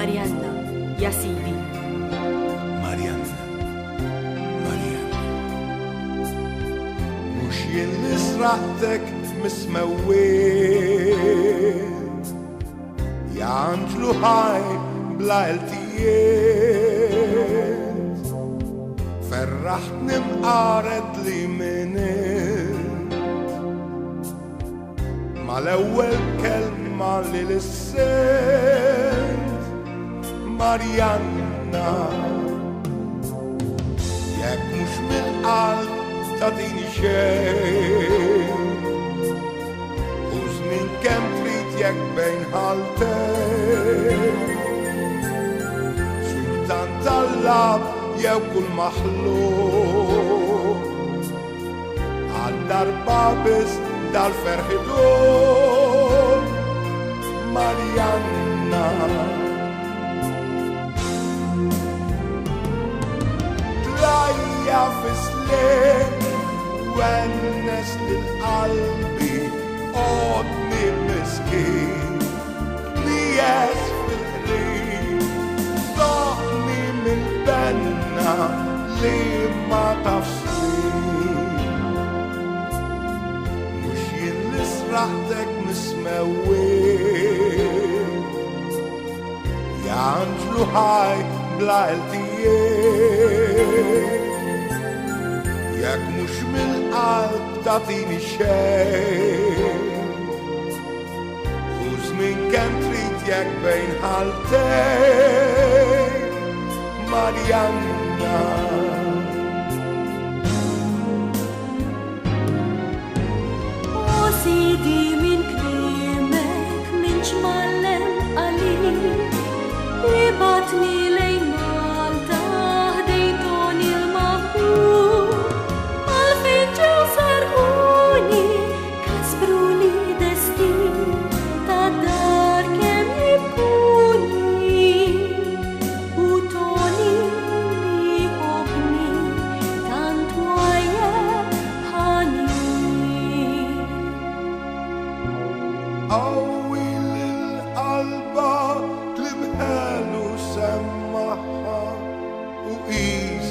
Marianna, يا سيدي. Marianna, Marianna, mux jien li sraħtek mismewwet, janġlu ħaj bla eltijiet, ferraħtni mqaret li minnet, ma l-ewwel kelma li l-sent, Marianna, jekk mhux mill-qalb tagħtini xejn, u żmien kemm trid jekk bejn ħaltek, sultan tal-lab jew kull maħluq, għad-darba biss dal-ferħidun, Marianna. Tlajja fis-lejl wennes lil-qalbi qodni miskin li jes fil-qrib soqni mill-benna li ma tafsnin mux jien li sraħtek mismewwet janġlu ħaj bla eltijiet jekk mhux mill-qalb tagħtini xejn u żmien kemm trid jekk bejn ħaltejn Marianna. O Sidi min kliemek min ġmallem għalik ibatni lejn Malta ħdejtoni l-magħqul għalfejn ġew sarquni kasbruni destin ta' dar kemm jibkuni u toni li ħobni tant wajjeb ħanin. Qawwi lil-qalba klib ħelu semmaħħa u qis